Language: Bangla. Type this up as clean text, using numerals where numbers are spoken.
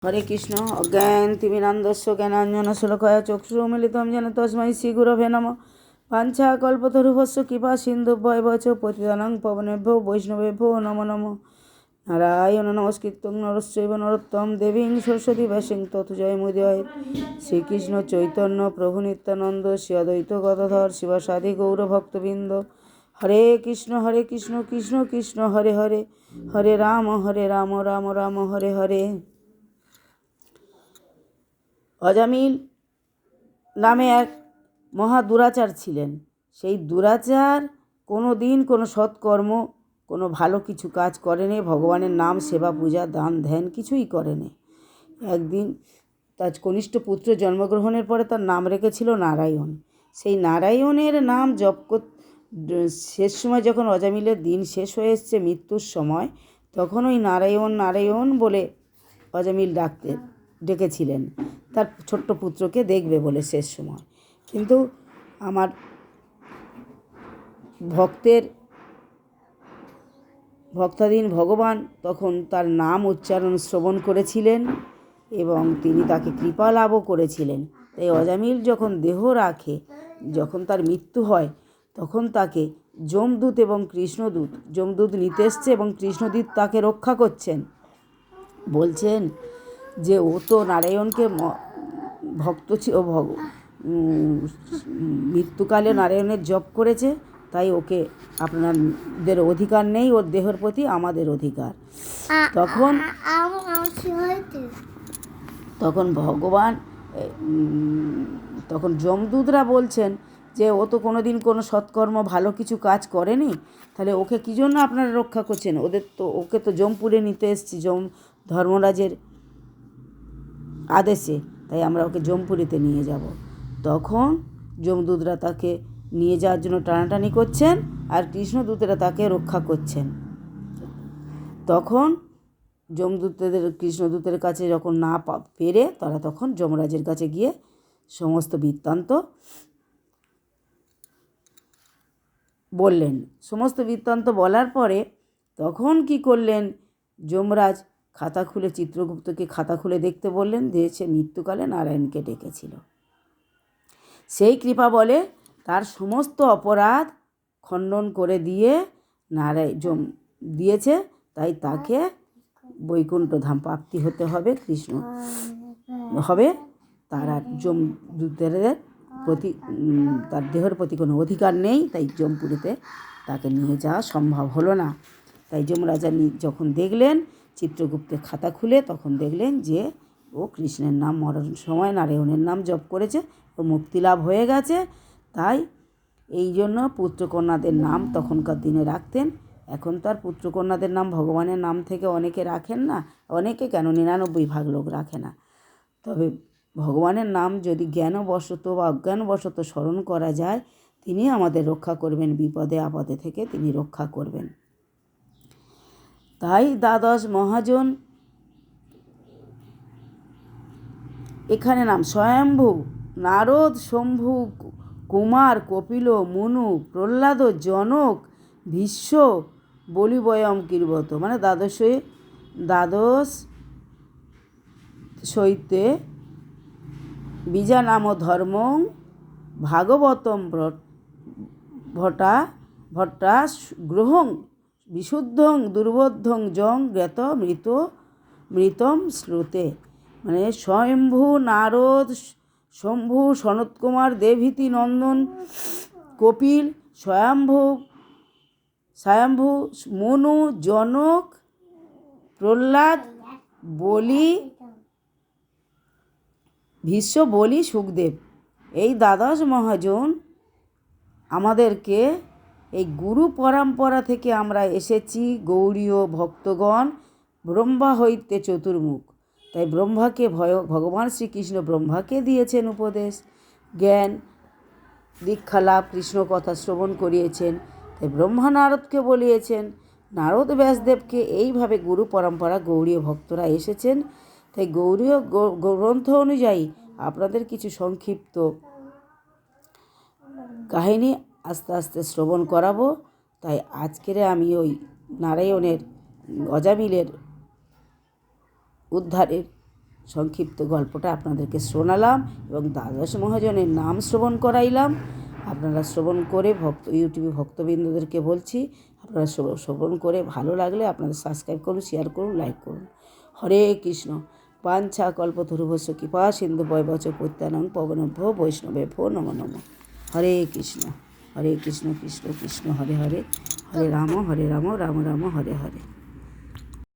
হরে কৃষ্ণ। অজ্ঞানতিমিরান্ধস্য জ্ঞানাঞ্জনশলাকয়া চক্ষুरुन्मीलितं येन तस्मै श्रीगुरवे नमः। वाञ्छाकल्पतरुभ्यश्च कृपासिन्धुभ्यश्च पतितानां पावनेभ्यो वैष्णवेभ्यो नमो नमः। नारायण नमस्कृतं नरश्चैव नरोत्तमं देवीं सरस्वती व्यासं ततो जयमुदीरयेत्। श्रीकृष्ण चैतन्य प्रभु नित्यानंद श्री अद्वैत गदाधर शिवासादि गौरभक्तवृंद। हरे कृष्ण कृष्ण कृष्ण हरे हरे, हरे राम राम राम हरे हरे। অজামিল নামে এক মহা দুরাচার ছিলেন। সেই দুরাচার কোনো দিন কোনো সৎকর্ম, কোনো ভালো কিছু কাজ করেনি, ভগবানের নাম সেবা পূজা দান ধ্যান কিছুই করেনি। একদিন তার কনিষ্ঠ পুত্র জন্মগ্রহণের পরে তার নাম রেখেছিল নারায়ণ। সেই নারায়ণের নাম জপ শেষ সময় যখন অজামিলের দিন শেষ হয়ে এসছে, মৃত্যুর সময়, তখন ওই নারায়ণ নারায়ণ বলে অজামিল ডেকেছিলেন তার ছোট্ট পুত্রকে দেখবে বলে শেষ সময়। কিন্তু আমার ভক্তাধীন ভগবান তখন তার নাম উচ্চারণ শ্রবণ করেছিলেন এবং তিনি তাকে কৃপা লাভও করেছিলেন। তাই অজামিল যখন দেহ রাখে, যখন তার মৃত্যু হয়, তখন তাকে যমদূত এবং কৃষ্ণদূত, যমদূত নিতে এসছে এবং কৃষ্ণদূত তাকে রক্ষা করছেন। বলছেন যে ও তো নারায়ণকে ভক্ত ছিল, মৃত্যুকালে নারায়ণের জপ করেছে, তাই ওকে আপনাদের অধিকার নেই, ওর দেহের প্রতি আমাদের অধিকার। তখন ভগবান, তখন যমদূতরা বলছেন যে ও তো কোনো দিন কোনো সৎকর্ম ভালো কিছু কাজ করেনি, তাহলে ওকে কী জন্য আপনারা রক্ষা করছেন? ওকে তো যমপুরে নিতে এসেছি ধর্মরাজের আদেশে, তাই আমরা ওকে যমপুরীতে নিয়ে যাব। তখন যমদূতরা তাকে নিয়ে যাওয়ার জন্য টানাটানি করছেন আর কৃষ্ণদূতেরা তাকে রক্ষা করছেন। তখন কৃষ্ণদূতের কাছে যখন না পেরে তারা তখন যমরাজের কাছে গিয়ে সমস্ত বৃত্তান্ত বললেন। সমস্ত বৃত্তান্ত বলার পরে তখন কি করলেন, যমরাজ খাতা খুলে চিত্রগুপ্তকে খাতা খুলে দেখতে বললেন যে সে মৃত্যুকালে নারায়ণকে ডেকেছিল। সেই কৃপা বলে তার সমস্ত অপরাধ খণ্ডন করে দিয়ে দিয়েছে, তাই তাকে বৈকুণ্ঠ ধাম প্রাপ্তি হতে হবে, কৃষ্ণ হবে। তার আর যমদূতের প্রতি, তার দেহের প্রতি কোনো অধিকার নেই, তাই যমপুরীতে তাকে নিয়ে যাওয়া সম্ভব হলো না। তাই যমরাজা যখন দেখলেন চিত্রগুপ্তের খাতা খুলে, তখন দেখলেন যে ও কৃষ্ণের নাম মরণ সময় নারায়ণের নাম জপ করেছে, ও মুক্তি লাভ হয়ে গেছে। তাই এই জন্য পুত্রকন্যাদের নাম তখনকার দিনে রাখতেন। এখন তার পুত্রকন্যাদের নাম ভগবানের নাম থেকে অনেকে রাখেন না, অনেকে কেন 99% লোক রাখে না। তবে ভগবানের নাম যদি জ্ঞানবশত বা অজ্ঞানবশত স্মরণ করা যায়, তিনি আমাদের রক্ষা করবেন, বিপদে আপদে থেকে তিনি রক্ষা করবেন। তাই দ্বাদশ মহাজন এখানে নাম স্বয়ম্ভু, নারদ, শম্ভু, কুমার, কপিল, মনু, প্রহ্লাদ, জনক, ভীষ্ম, বলিবয়ম কীর্বত, মানে দ্বাদশ সৈতে বীজানাম ধর্মং ভাগবতম ভট্টা গ্রহং বিশুদ্ধং দুর্বোধ্যং জং জ্ঞাত মৃতম শ্রুতে। মানে স্বয়ম্ভু, নারদ, শম্ভু, সনৎকুমার, দেবহূতি নন্দন, কপিল, স্বয়ম্ভু, মনু, জনক, প্রহ্লাদ, বলি, ভীষ্ম, বলি, সুখদেব, এই দ্বাদশ মহাজন আমাদেরকে, এই গুরু পরম্পরা থেকে আমরা এসেছি গৌড়ীয় ভক্তগণ, ব্রহ্মা হইতে চতুর্মুখ। তাই ভগবান শ্রীকৃষ্ণ ব্রহ্মাকে দিয়েছেন উপদেশ, জ্ঞান দীক্ষা লাভ, কৃষ্ণ কথা শ্রবণ করিয়েছেন। তাই ব্রহ্মা নারদকে বলিয়েছেন, নারদ ব্যাসদেবকে, এইভাবে গুরু পরম্পরা গৌড়ীয় ভক্তরা এসেছেন। তাই গৌড়ীয় গ্রন্থ অনুযায়ী আপনাদের কিছু সংক্ষিপ্ত কাহিনী আস্তে আস্তে শ্রবণ করাবো। তাই আজকের আমি ওই নারায়ণের, অজামিলের উদ্ধারের সংক্ষিপ্ত গল্পটা আপনাদেরকে শোনালাম এবং দ্বাদশ মহাজনের নাম শ্রবণ করাইলাম। আপনারা শ্রবণ করে ইউটিউবে ভক্তবৃন্দদেরকে বলছি, আপনারা শ্রবণ করে ভালো লাগলে আপনারা সাবস্ক্রাইব করুন, শেয়ার করুন, লাইক করুন। হরে কৃষ্ণ। বাঞ্ছা কল্পতরুভ্যশ্চ কৃপা সিন্ধু বৈবচ পৈত্যানং পবনভ্যো বৈষ্ণবেভ্যো নমো নমঃ। হরে কৃষ্ণ কৃষ্ণ কৃষ্ণ হরে হরে, হরে রাম রাম রাম হরে হরে।